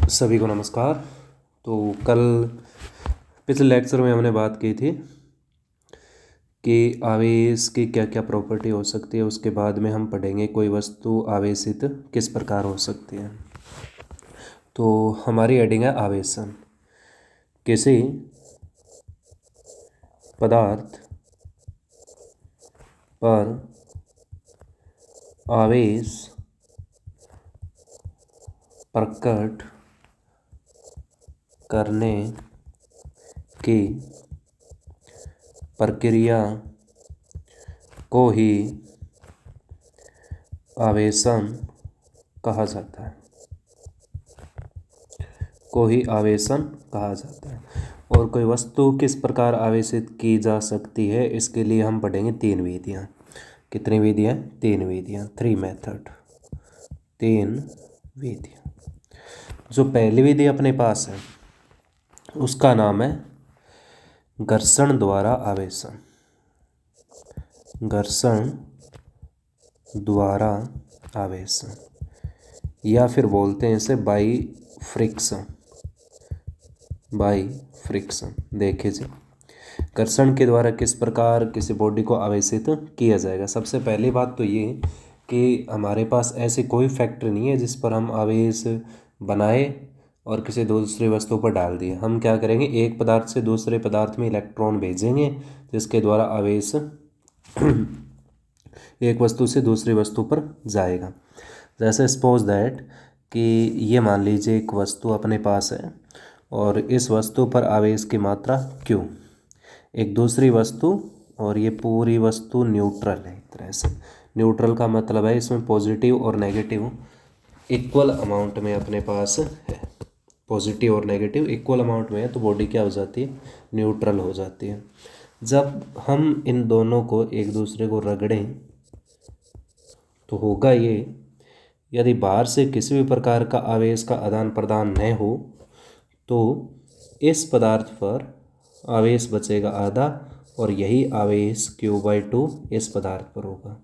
सभी को नमस्कार। तो कल पिछले लेक्चर में हमने बात की थी कि आवेश की क्या क्या प्रॉपर्टी हो सकती है। उसके बाद में हम पढ़ेंगे कोई वस्तु आवेशित किस प्रकार हो सकती है। तो हमारी हेडिंग है आवेशन। किसी पदार्थ पर आवेश प्रकट करने की प्रक्रिया को ही आवेशन कहा जाता है। और कोई वस्तु किस प्रकार आवेशित की जा सकती है, इसके लिए हम पढ़ेंगे 3 विधियाँ। कितनी विधियाँ? 3 विधियाँ, 3 मेथड, 3 विधियाँ। जो पहली विधि अपने पास है उसका नाम है घर्षण द्वारा आवेशन। घर्षण द्वारा आवेशन, या फिर बोलते हैं इसे बाई फ्रिक्शन। देखिए जी, घर्षण के द्वारा किस प्रकार किसी बॉडी को आवेशित किया जाएगा। सबसे पहली बात तो ये कि हमारे पास ऐसी कोई फैक्टर नहीं है जिस पर हम आवेश बनाए और किसी दूसरी वस्तु पर डाल दिए। हम क्या करेंगे, एक पदार्थ से दूसरे पदार्थ में इलेक्ट्रॉन भेजेंगे जिसके द्वारा आवेश एक वस्तु से दूसरी वस्तु पर जाएगा। जैसे सपोज दैट कि ये मान लीजिए एक वस्तु अपने पास है और इस वस्तु पर आवेश की मात्रा Q, एक दूसरी वस्तु, और ये पूरी वस्तु न्यूट्रल है। एक तरह से न्यूट्रल का मतलब है इसमें पॉजिटिव और नेगेटिव इक्वल अमाउंट में अपने पास है। पॉजिटिव और नेगेटिव इक्वल अमाउंट में है तो बॉडी क्या हो जाती है? न्यूट्रल हो जाती है। जब हम इन दोनों को एक दूसरे को रगड़ें तो होगा ये, यदि बाहर से किसी भी प्रकार का आवेश का आदान प्रदान न हो तो इस पदार्थ पर आवेश बचेगा आधा, और यही आवेश Q/2 इस पदार्थ पर होगा।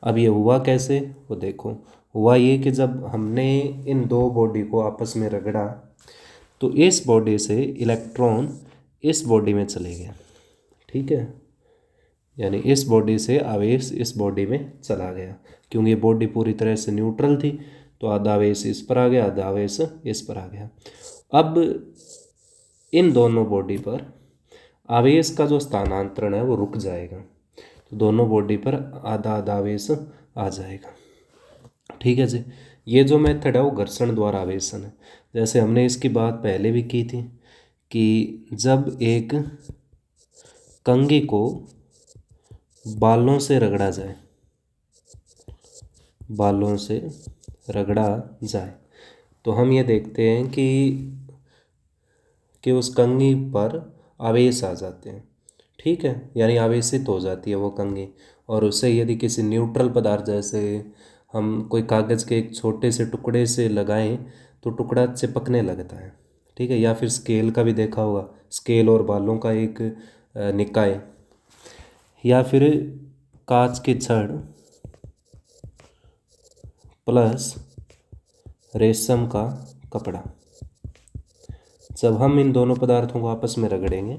अब ये हुआ कैसे, वो देखो। हुआ ये कि जब हमने इन दो बॉडी को आपस में रगड़ा तो इस बॉडी से इलेक्ट्रॉन इस बॉडी में चले गए। ठीक है, यानी इस बॉडी से आवेश इस बॉडी में चला गया, क्योंकि ये बॉडी पूरी तरह से न्यूट्रल थी। तो आधा आवेश इस पर आ गया, आधा आवेश इस पर आ गया। अब इन दोनों बॉडी पर आवेश का जो स्थानांतरण है वो रुक जाएगा, तो दोनों बॉडी पर आधा आधा आवेश आ जाएगा। ठीक है जी, ये जो मेथड है वो घर्षण द्वारा आवेशन है। जैसे हमने इसकी बात पहले भी की थी कि जब एक कंघी को बालों से रगड़ा जाए तो हम ये देखते हैं कि उस कंघी पर आवेश आ जाते हैं। ठीक है, यानी आवेशित हो जाती है वो कंघी, और उसे यदि किसी न्यूट्रल पदार्थ, जैसे हम कोई कागज़ के एक छोटे से टुकड़े से लगाएं तो टुकड़ा चिपकने लगता है। ठीक है, या फिर स्केल का भी देखा होगा, स्केल और बालों का एक निकाय, या फिर कांच की छड़ प्लस रेशम का कपड़ा। जब हम इन दोनों पदार्थों को आपस में रगड़ेंगे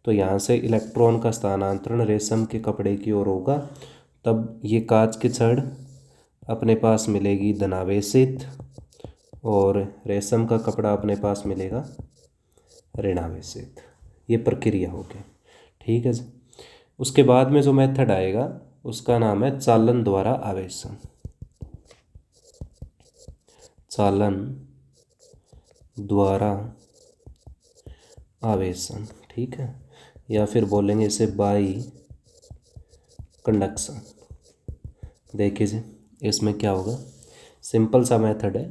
तो यहाँ से इलेक्ट्रॉन का स्थानांतरण रेशम के कपड़े की ओर होगा। तब ये कांच की छड़ अपने पास मिलेगी धनावेशित और रेशम का कपड़ा अपने पास मिलेगा ऋणावेशित। ये प्रक्रिया होगी। ठीक है जी, उसके बाद में जो मेथड आएगा उसका नाम है चालन द्वारा आवेशन। चालन द्वारा आवेशन, ठीक है, या फिर बोलेंगे इसे बाई कंडक्शन। देखिए जी, इसमें क्या होगा, सिंपल सा मेथड है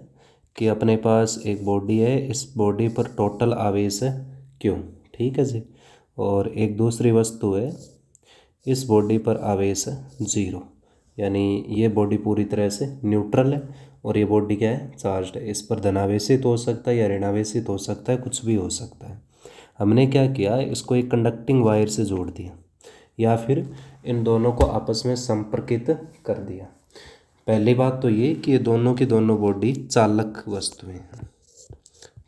कि अपने पास एक बॉडी है, इस बॉडी पर टोटल आवेश है Q। ठीक है जी, और एक दूसरी वस्तु है, इस बॉडी पर आवेश है 0, यानी ये बॉडी पूरी तरह से न्यूट्रल है और ये बॉडी क्या है? चार्ज्ड है। इस पर धनावेशित हो सकता है या ऋणावेशित हो सकता है, कुछ भी हो सकता है। हमने क्या किया, इसको एक कंडक्टिंग वायर से जोड़ दिया या फिर इन दोनों को आपस में संपर्कित कर दिया। पहली बात तो ये कि ये दोनों की दोनों बॉडी चालक वस्तुएं हैं।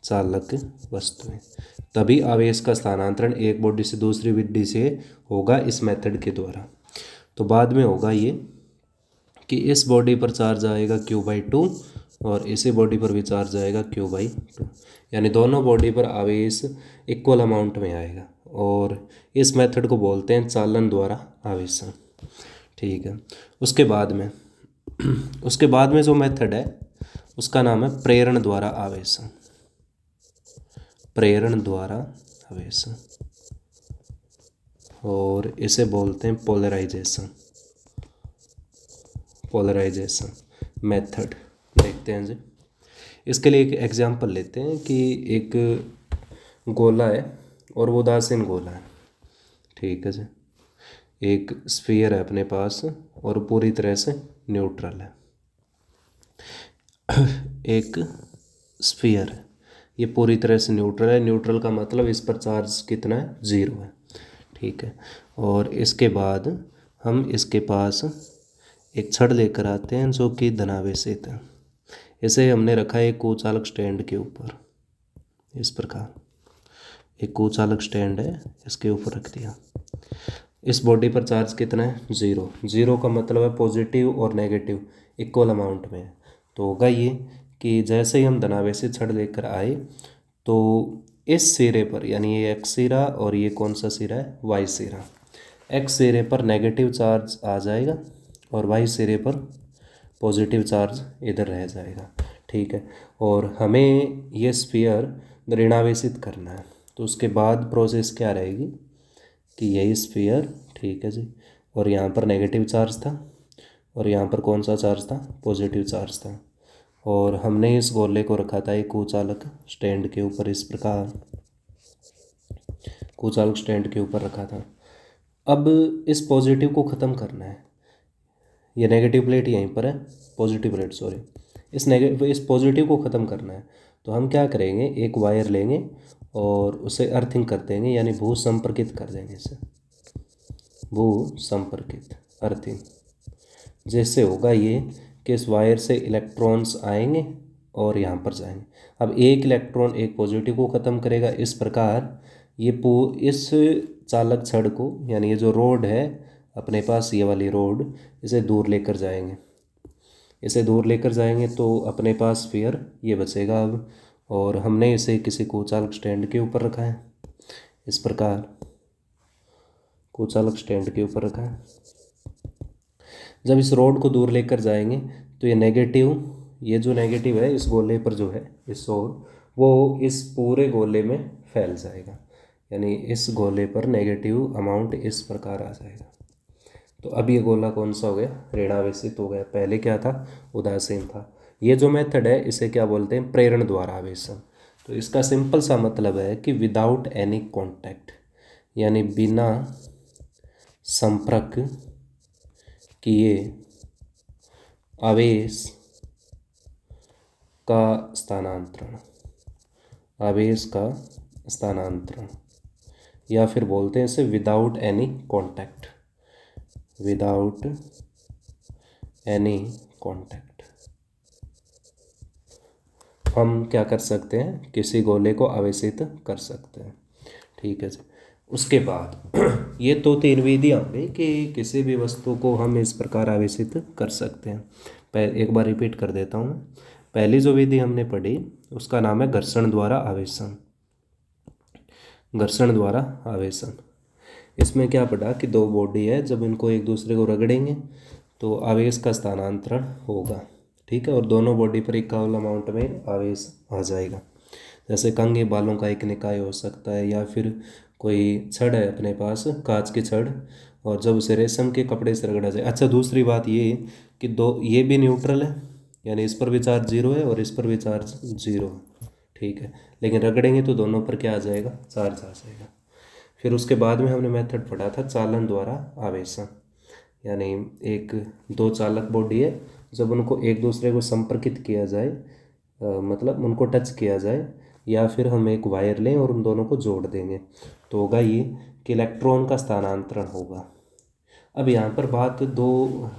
चालक वस्तुएं। तभी आवेश का स्थानांतरण एक बॉडी से दूसरी बॉडी से होगा इस मेथड के द्वारा। तो बाद में होगा ये कि इस बॉडी पर चार्ज आएगा Q/2 और इसी बॉडी पर भी चार्ज आएगा Q/2, यानी दोनों बॉडी पर आवेश इक्वल अमाउंट में आएगा और इस मेथड को बोलते हैं चालन द्वारा आवेशन। ठीक है। उसके बाद में जो मेथड है उसका नाम है प्रेरण द्वारा आवेशन। प्रेरण द्वारा आवेशन, और इसे बोलते हैं पोलराइजेशन। पोलराइजेशन मेथड देखते हैं जी। इसके लिए एक एग्जांपल लेते हैं कि एक गोला है और वो उदासीन गोला है। ठीक है जी। एक स्फीयर है अपने पास और पूरी तरह से न्यूट्रल है। एक स्फीयर है, ये पूरी तरह से न्यूट्रल है। न्यूट्रल का मतलब इस पर चार्ज कितना है? 0 है। ठीक है। और इसके बाद हम इसके पास एक छड़ लेकर आते हैं जो कि धनावेशित है। इसे हमने रखा है एक कुचालक स्टैंड के ऊपर, इस प्रकार एक कुचालक स्टैंड है, इसके ऊपर रख दिया। इस बॉडी पर चार्ज कितना है? 0। 0 का मतलब है पॉजिटिव और नेगेटिव इक्वल अमाउंट में है। तो होगा ये कि जैसे ही हम धनावेशित छड़ लेकर आए तो इस सिरे पर, यानी ये एक्स सिरा और ये कौन सा सिरा है? वाई सिरा। एक्स सिरे पर नेगेटिव चार्ज आ जाएगा और वाई सिरे पर पॉजिटिव चार्ज इधर रह जाएगा। ठीक है। और हमें ये स्फीयर ऋणावेशित करना है, तो उसके बाद प्रोसेस क्या रहेगी कि यही स्फीयर, ठीक है जी, और यहाँ पर नेगेटिव चार्ज था और यहाँ पर कौन सा चार्ज था? पॉजिटिव चार्ज था। और हमने इस गोले को रखा था एक कुचालक स्टैंड के ऊपर, इस प्रकार कुचालक स्टैंड के ऊपर रखा था। अब इस पॉजिटिव को ख़त्म करना है। ये नेगेटिव प्लेट यहीं पर है, पॉजिटिव प्लेट सॉरी, इस पॉजिटिव को ख़त्म करना है। तो हम क्या करेंगे, एक वायर लेंगे और उसे अर्थिंग कर देंगे, यानी भू संपर्कित कर देंगे इसे, भू संपर्कित अर्थिंग। जैसे होगा ये कि इस वायर से इलेक्ट्रॉन्स आएंगे और यहाँ पर जाएंगे। अब एक इलेक्ट्रॉन एक पॉजिटिव को ख़त्म करेगा। इस प्रकार ये इस चालक छड़ को, यानी ये जो रोड है अपने पास, ये वाली रोड, इसे दूर लेकर जाएंगे। इसे दूर लेकर जाएंगे तो अपने पास स्फीयर ये बचेगा अब, और हमने इसे किसी कुचालक स्टैंड के ऊपर रखा है, इस प्रकार कुचालक स्टैंड के ऊपर रखा है। जब इस रोड को दूर लेकर जाएंगे तो ये नेगेटिव, ये जो नेगेटिव है इस गोले पर जो है इस ओर, वो इस पूरे गोले में फैल जाएगा, यानी इस गोले पर नेगेटिव अमाउंट इस प्रकार आ जाएगा। तो अब ये गोला कौन सा हो गया? ऋणावेशित हो गया। पहले क्या था? उदासीन था। ये जो मेथड है इसे क्या बोलते हैं? प्रेरण द्वारा आवेशन। तो इसका सिंपल सा मतलब है कि विदाउट एनी कॉन्टैक्ट, यानी बिना संपर्क किए आवेश का स्थानांतरण, आवेश का स्थानांतरण, या फिर बोलते हैं इसे without any contact, without any contact हम क्या कर सकते हैं? किसी गोले को आवेशित कर सकते हैं। ठीक है जी। उसके बाद ये तो 3 विधियाँ होंगी कि किसी भी वस्तु को हम इस प्रकार आवेशित कर सकते हैं। एक बार रिपीट कर देता हूँ। पहली जो विधि हमने पढ़ी उसका नाम है घर्षण द्वारा आवेशन। घर्षण द्वारा आवेशन, इसमें क्या पढ़ा कि 2 बॉडी है, जब इनको एक दूसरे को रगड़ेंगे तो आवेश का स्थानांतरण होगा। ठीक है। और दोनों बॉडी पर इक्वल अमाउंट में आवेश आ जाएगा। जैसे कंघी बालों का एक निकाय हो सकता है, या फिर कोई छड़ है अपने पास, कांच की छड़, और जब उसे रेशम के कपड़े से रगड़ा जाए। अच्छा, दूसरी बात ये कि ये भी न्यूट्रल है, यानी इस पर भी चार्ज 0 है और इस पर भी चार्ज 0 है। ठीक है। लेकिन रगड़ेंगे तो दोनों पर क्या आ जाएगा? चार्ज आ जाएगा। फिर उसके बाद में हमने मेथड पढ़ा था चालन द्वारा आवेशन, यानी एक 2 चालक बॉडी है, जब उनको एक दूसरे को संपर्कित किया जाए, मतलब उनको टच किया जाए, या फिर हम एक वायर लें और उन दोनों को जोड़ देंगे, तो होगा ये कि इलेक्ट्रॉन का स्थानांतरण होगा। अब यहाँ पर बात 2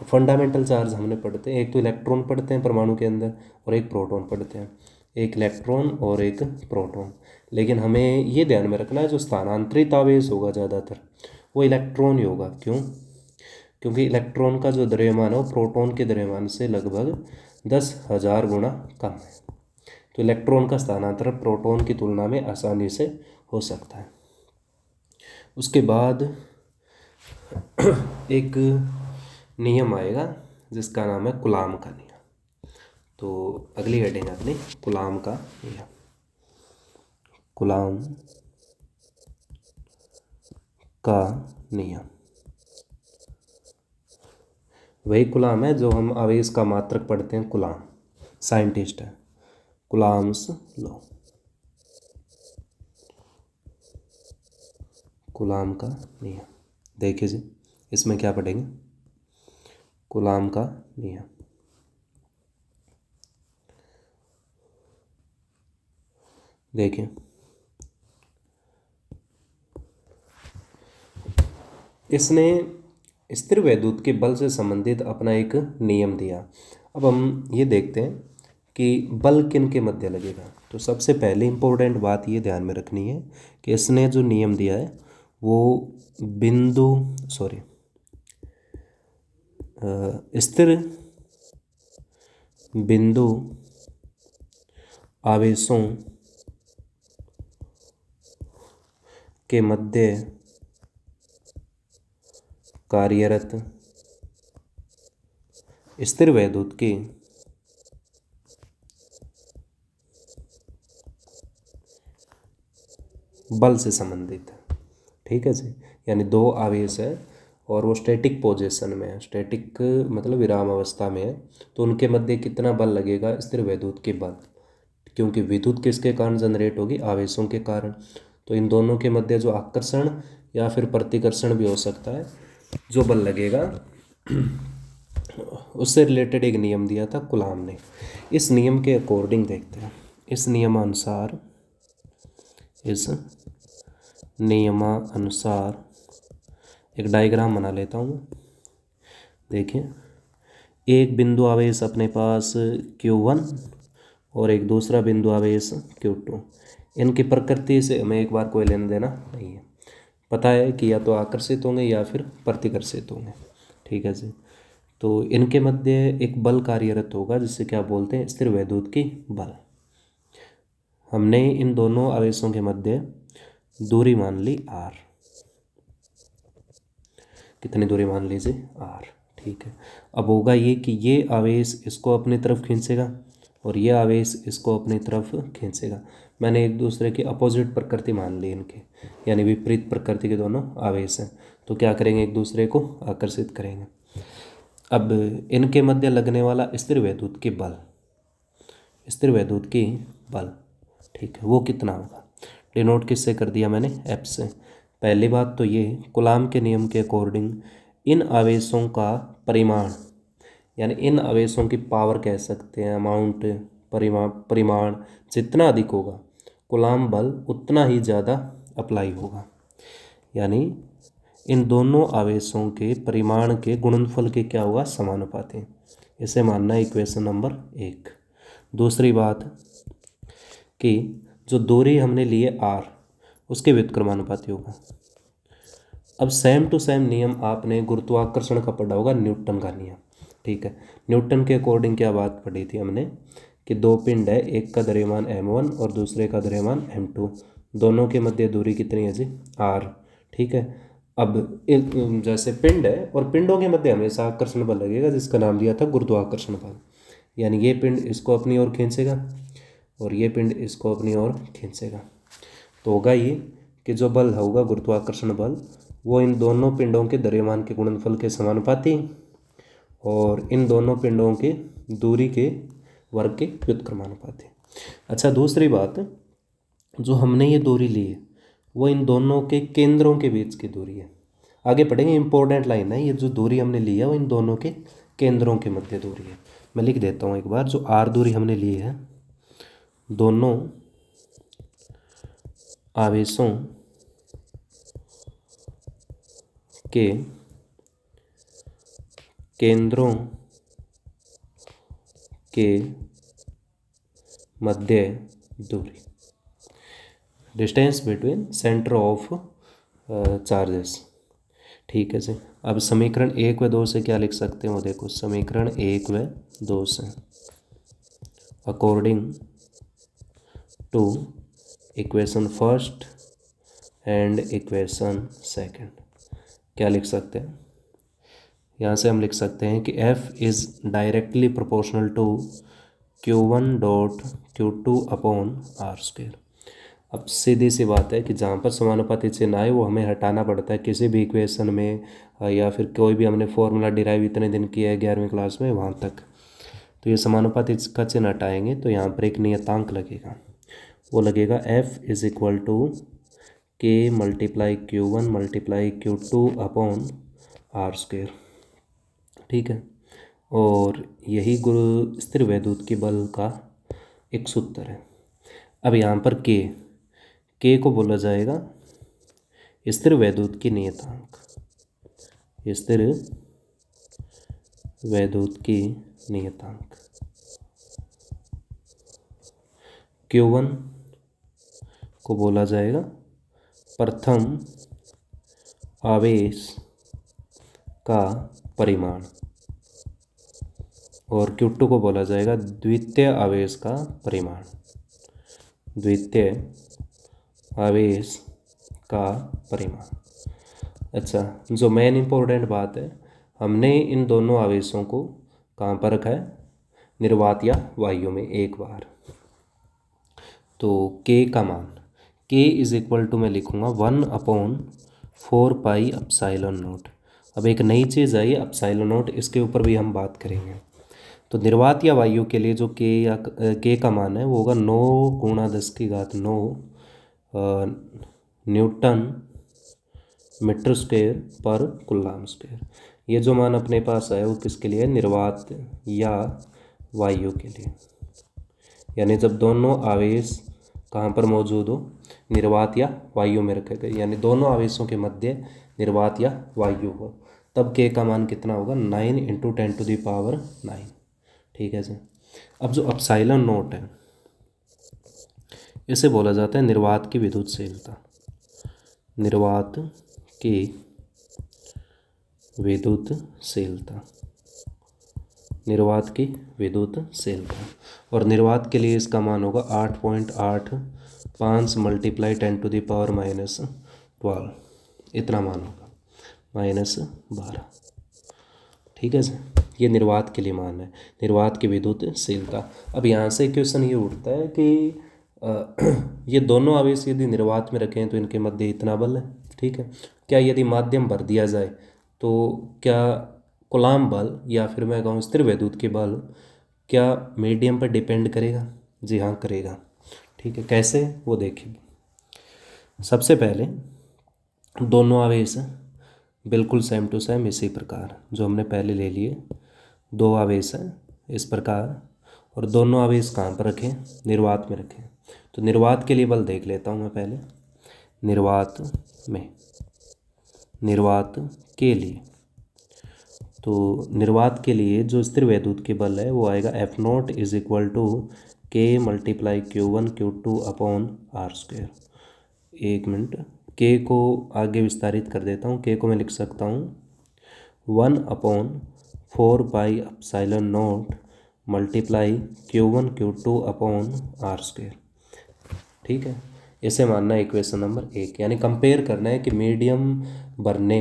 फंडामेंटल चार्ज हमने पढ़ते हैं, एक तो इलेक्ट्रॉन पढ़ते हैं परमाणु के अंदर और एक प्रोटॉन पढ़ते हैं। एक इलेक्ट्रॉन और एक प्रोटॉन। लेकिन हमें ये ध्यान में रखना है जो स्थानांतरित आवेश होगा ज़्यादातर वो इलेक्ट्रॉन ही होगा। क्यों? क्योंकि इलेक्ट्रॉन का जो द्रव्यमान है वो प्रोटॉन के द्रव्यमान से लगभग 10,000 गुना कम है। तो इलेक्ट्रॉन का स्थानांतरण प्रोटॉन की तुलना में आसानी से हो सकता है। उसके बाद एक नियम आएगा जिसका नाम है कूलाम का नियम। तो अगली हेडिंग अपनी कूलाम का नियम। कूलाम का नियम वही कूलाम है जो हम आवेश का मात्रक पढ़ते हैं। कूलाम साइंटिस्ट है, कूलाम्स लॉ। कूलाम का नियम देखिए जी, इसमें क्या पढ़ेंगे? कूलाम का नियम। देखिए इसने स्थिर वैद्युत के बल से संबंधित अपना एक नियम दिया। अब हम ये देखते हैं कि बल किन के मध्य लगेगा। तो सबसे पहले इम्पोर्टेंट बात ये ध्यान में रखनी है कि इसने जो नियम दिया है वो स्थिर बिंदु आवेशों के मध्य कार्यरत स्थिर वैद्युत के बल से संबंधित है। ठीक है जी, यानी दो आवेश है और वो स्टैटिक पोजीशन में है। स्टैटिक मतलब विराम अवस्था में है, तो उनके मध्य कितना बल लगेगा? स्थिर वैद्युत के बल। क्योंकि विद्युत किसके कारण जनरेट होगी? आवेशों के कारण। तो इन दोनों के मध्य जो आकर्षण या फिर प्रतिकर्षण भी हो सकता है, जो बल लगेगा उससे रिलेटेड एक नियम दिया था कूलाम ने। इस नियम के अकॉर्डिंग देखते हैं। इस नियमानुसार एक डायग्राम बना लेता हूँ। देखिए एक बिंदु आवेश अपने पास Q1 और एक दूसरा बिंदु आवेश Q2। इनकी प्रकृति से हमें एक बार कोई लेना देना नहीं है। पता है कि या तो आकर्षित होंगे या फिर प्रतिकर्षित होंगे। ठीक है जी। तो इनके मध्य एक बल कार्यरत होगा जिसे क्या बोलते हैं? स्थिर वैद्युत की बल। हमने इन दोनों आवेशों के मध्य दूरी मान ली r। कितनी दूरी मान लीजिए? r। ठीक है। अब होगा ये कि ये आवेश इसको अपनी तरफ खींचेगा और ये आवेश इसको अपनी तरफ खींचेगा। मैंने एक दूसरे की अपोजिट प्रकृति मान ली इनके, यानी विपरीत प्रकृति के दोनों आवेश हैं। तो क्या करेंगे? एक दूसरे को आकर्षित करेंगे। अब इनके मध्य लगने वाला स्थिर वैद्युत की बल, स्थिर वैद्युत की बल, ठीक है, वो कितना होगा? डिनोट किससे कर दिया मैंने? F से। पहली बात तो ये कूलाम के नियम के अकॉर्डिंग इन आवेशों का परिमाण, यानी इन आवेशों की पावर कह सकते हैं, अमाउंट, परिमाण जितना अधिक होगा कूलाम बल उतना ही ज़्यादा अप्लाई होगा। यानी इन दोनों आवेशों के परिमाण के गुणनफल के क्या होगा? समानुपाती। इसे मानना है इक्वेशन नंबर 1। दूसरी बात कि जो दूरी हमने ली है r उसके व्युत्क्रमानुपाती होगा। अब सेम टू सेम नियम आपने गुरुत्वाकर्षण का पढ़ा होगा, न्यूटन का नियम। ठीक है, न्यूटन के अकॉर्डिंग क्या बात पढ़ी थी हमने कि दो पिंड है, एक का द्रव्यमान m1 और दूसरे का द्रव्यमान m2। दोनों के मध्य दूरी कितनी है जी? r। ठीक है। अब जैसे पिंड है और पिंडों के मध्य हमेशा आकर्षण बल लगेगा जिसका नाम दिया था गुरुत्वाकर्षण बल। यानी ये पिंड इसको अपनी ओर खींचेगा और ये पिंड इसको अपनी ओर खींचेगा। तो होगा ये कि जो बल होगा गुरुत्वाकर्षण बल वो इन दोनों पिंडों के द्रव्यमान के गुणनफल के समानुपाती और इन दोनों पिंडों के दूरी के वर्ग के व्युत्क्रमानुपाती। अच्छा, दूसरी बात, जो हमने ये दूरी ली है वो इन दोनों के केंद्रों के बीच की दूरी है। आगे पढ़ेंगे, इंपॉर्टेंट लाइन है ये। जो दूरी हमने ली है वो इन दोनों के केंद्रों के मध्य दूरी है। मैं लिख देता हूँ एक बार। जो r दूरी हमने ली है दोनों आवेशों के केंद्रों के मध्य दूरी, distance between centre of charges. ठीक है जी। अब समीकरण 1 व 2 से क्या लिख सकते हैं वो देखो, समीकरण 1 व 2 से according to equation first and equation second क्या लिख सकते हैं, यहाँ से हम लिख सकते हैं कि F is directly proportional to Q1 dot Q2 upon R square. अब सीधी सी बात है कि जहाँ पर समानुपाती चिन्ह आए वो हमें हटाना पड़ता है किसी भी इक्वेशन में, या फिर कोई भी हमने फॉर्मूला डिराइव इतने दिन किया है 11वीं क्लास में वहाँ तक, तो ये समानुपाती का चिन्ह हटाएंगे तो यहाँ पर एक नियतांक लगेगा, वो लगेगा F is equal to K multiply Q1 multiply Q2 upon R square. ठीक है, और यही गुरु स्थिर वैद्युत के बल का एक सूत्र है। अब यहाँ पर के को बोला जाएगा स्थिर वैद्युत की नियतांक, स्थिर वैद्युत की नियतांक। Q1 को बोला जाएगा प्रथम आवेश का परिमाण, और Q2 को बोला जाएगा द्वितीय आवेश का परिमाण, द्वितीय आवेश का परिमाण। अच्छा, जो मेन इम्पोर्टेंट बात है, हमने इन दोनों आवेशों को कहाँ पर रखा है, निर्वात या वायु में एक बार। तो K का मान, K इज इक्वल टू मैं लिखूँगा 1/4 पाई एप्सिलॉन नॉट। अब एक नई चीज़ आई एप्सिलॉन नॉट, इसके ऊपर भी हम बात करेंगे। तो निर्वात या वायु के लिए जो के का मान है वो होगा 9 × 10⁹ न्यूटन मीटर स्क्वायर पर कूलम्ब स्क्वायर। ये जो मान अपने पास है वो किसके लिए है, निर्वात या वायु के लिए, यानी जब दोनों आवेश कहाँ पर मौजूद हो, निर्वात या वायु में रखे गए, यानी दोनों आवेशों के मध्य निर्वात या वायु हो, तब के का मान कितना होगा, 9 × 10⁹ ठीक है जी। अब जो एप्सिलॉन नॉट है इसे बोला जाता है निर्वात की विद्युतशीलता, निर्वात की विद्युतशीलता, निर्वात की विद्युतशीलता। और निर्वात के लिए इसका मान होगा 8.85 × 10⁻⁻12, इतना मान होगा, -12। ठीक है सर, ये निर्वात के लिए मान है, निर्वात की विद्युतशीलता। अब यहाँ से क्वेश्चन ये उठता है कि ये दोनों आवेश यदि निर्वात में रखें तो इनके मध्य इतना बल है। ठीक है, क्या यदि माध्यम भर दिया जाए तो क्या कूलम्ब बल या फिर मैं कहूँ स्थिर वैद्युत के बल क्या मीडियम पर डिपेंड करेगा? जी हाँ, करेगा। ठीक है, कैसे वो देखिए। सबसे पहले दोनों आवेश बिल्कुल सेम टू सेम इसी प्रकार जो हमने पहले ले लिए, दो आवेश हैं इस प्रकार, और दोनों आवेश कहाँ पर रखें, निर्वात में रखें। तो निर्वात के लिए बल देख लेता हूँ मैं पहले, निर्वात में, निर्वात के लिए, तो निर्वात के लिए जो स्थिर वैद्युत के बल है वो आएगा F0 is equal to K multiply Q1 Q2 upon R square. एक मिनट, K को आगे विस्तारित कर देता हूँ। K को मैं लिख सकता हूँ 1/4 pi epsilon not multiply Q1 Q2 upon R square. ठीक है, इसे मानना है इक्वेशन नंबर 1, यानी कंपेयर करना है कि मीडियम भरने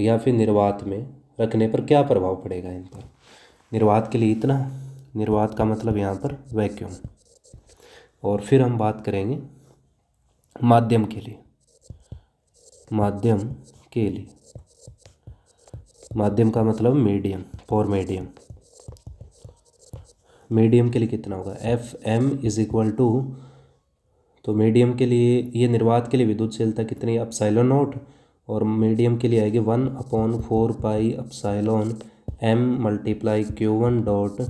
या फिर निर्वात में रखने पर क्या प्रभाव पड़ेगा इन पर। निर्वात के लिए इतना, निर्वात का मतलब यहाँ पर वैक्यूम। और फिर हम बात करेंगे माध्यम के लिए, माध्यम के लिए, माध्यम का मतलब मीडियम, फॉर मीडियम, मीडियम के लिए कितना होगा, Fm इज इक्वल टू, तो मीडियम के लिए ये निर्वात के लिए विद्युतशीलता कितनी है, एप्सिलॉन नॉट, और मीडियम के लिए आएगी 1/4 pi epsilon m multiply Q1 dot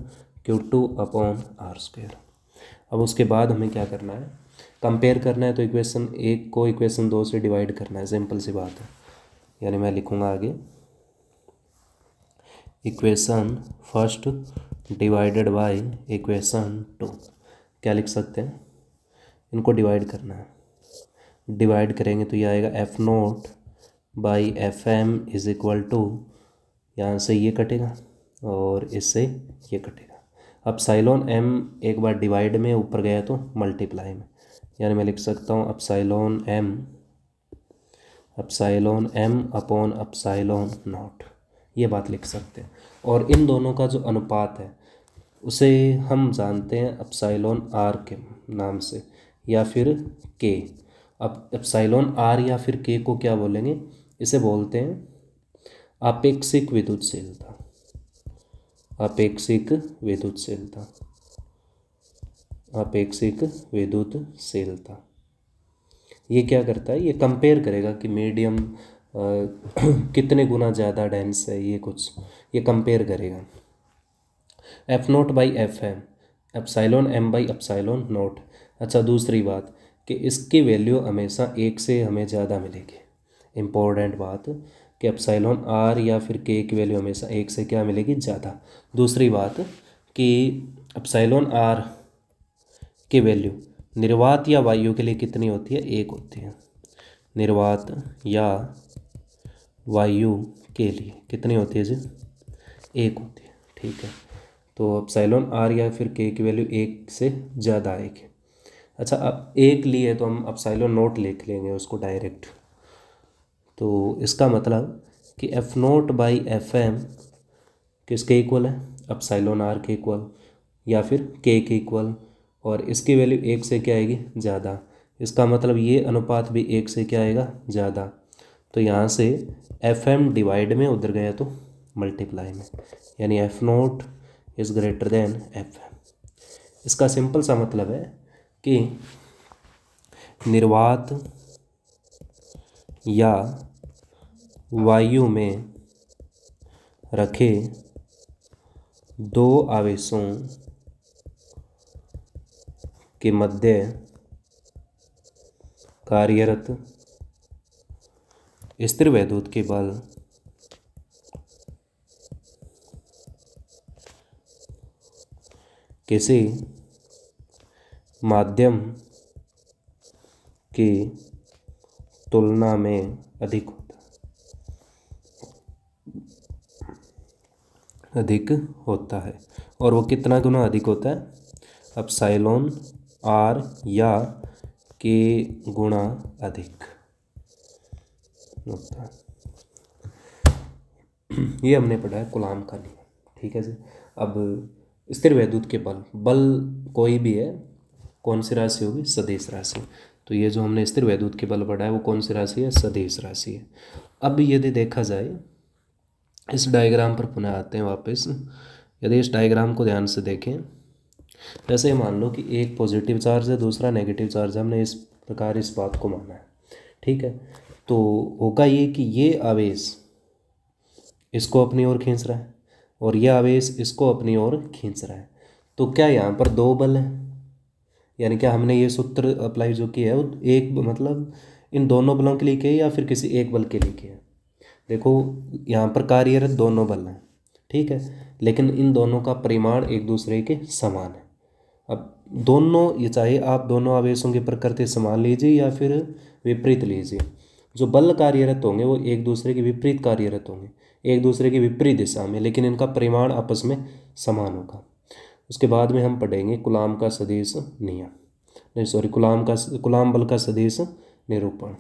Q2 upon R square. अब उसके बाद हमें क्या करना है, कंपेयर करना है, तो इक्वेशन 1 को इक्वेशन 2 से डिवाइड करना है, सिंपल सी बात है। यानी मैं लिखूँगा आगे equation first divided by equation 2, क्या लिख सकते हैं, इनको डिवाइड करना है। डिवाइड करेंगे तो ये आएगा F not by F M is equal to, यहाँ से ये कटेगा और इससे ये कटेगा। अब साइलोन एम एक बार डिवाइड में ऊपर गया तो मल्टीप्लाई में, यानी मैं लिख सकता हूँ अपसाइलोन एम अपॉन अपसाइलोन नॉट, ये बात लिख सकते हैं। और इन दोनों का जो अनुपात है उसे हम जानते हैं अपसाइलोन आर के नाम से या फिर के। अब एप्सिलॉन आर या फिर के को क्या बोलेंगे, इसे बोलते हैं आपेक्षिक विद्युतशीलता। आपेक्षिक विद्युतशीलता, आपेक्षिक विद्युतशीलता। ये क्या करता है, ये कंपेयर करेगा कि मीडियम कितने गुना ज़्यादा डेंस है, ये कुछ ये कंपेयर करेगा। F not by F M, epsilon M by epsilon not. अच्छा, दूसरी बात कि इसकी वैल्यू हमेशा एक से हमें ज़्यादा मिलेगी। इम्पोर्टेंट बात कि एप्सिलॉन आर या फिर के की वैल्यू हमेशा एक से क्या मिलेगी, ज़्यादा। दूसरी बात कि एप्सिलॉन आर की वैल्यू निर्वात या वायु के लिए कितनी होती है, एक होती है। निर्वात या वायु के लिए कितनी होती है जी, एक होती है। ठीक है, तो एप्सिलॉन आर या फिर के की वैल्यू एक से ज़्यादा आएगी। अच्छा, अब एक लिए तो हम एप्सिलॉन नोट लिख लेंगे उसको डायरेक्ट। तो इसका मतलब कि F not by F M किसके इक्वल है, एप्सिलॉन आर के इक्वल या फिर के इक्वल, और इसकी वैल्यू एक से क्या आएगी, ज़्यादा। इसका मतलब ये अनुपात भी एक से क्या आएगा, ज़्यादा। तो यहाँ से एफ एम डिवाइड में उधर गया तो मल्टीप्लाई में, यानी F not is greater than F M. इसका सिंपल सा मतलब है कि निर्वात या वायु में रखे दो आवेशों के मध्य कार्यरत स्थिर वैद्युत के बल किसी माध्यम की तुलना में अधिक होता है। और वो कितना गुना अधिक होता है, एप्सिलॉन आर या के गुना अधिक होता है। ये हमने पढ़ा है कूलाम का नियम। ठीक है जी। अब स्थिर वैद्युत के बल कोई भी है, कौन सी राशि होगी, सदिश राशि। तो ये जो हमने स्थिर वैद्युत के बल पढ़ा है वो कौन सी राशि है, सदिश राशि है। अब यदि देखा जाए इस डायग्राम पर पुनः आते हैं वापस। यदि इस डायग्राम को ध्यान से देखें, जैसे मान लो कि एक पॉजिटिव चार्ज है, दूसरा नेगेटिव चार्ज है, हमने इस प्रकार इस बात को माना है। ठीक है, तो होगा ये कि ये आवेश इसको अपनी ओर खींच रहा है और यह आवेश इसको अपनी ओर खींच रहा है। तो क्या यहाँ पर दो बल हैं, यानी क्या हमने ये सूत्र अप्लाई जो किया है वो एक मतलब इन दोनों बलों के लिए किया या फिर किसी एक बल के लिए किया है। देखो यहाँ पर कार्यरत दोनों बल हैं, ठीक है, लेकिन इन दोनों का परिमाण एक दूसरे के समान है। अब दोनों, ये चाहे आप दोनों आवेशों की प्रकृति समान लीजिए या फिर विपरीत लीजिए, जो बल कार्यरत होंगे वो एक दूसरे के विपरीत कार्यरत होंगे, एक दूसरे की विपरीत दिशा में, लेकिन इनका परिमाण आपस में समान होगा। उसके बाद में हम पढ़ेंगे कूलाम का सदिश नियम, नहीं सॉरी, कूलाम बल का सदिश निरूपण।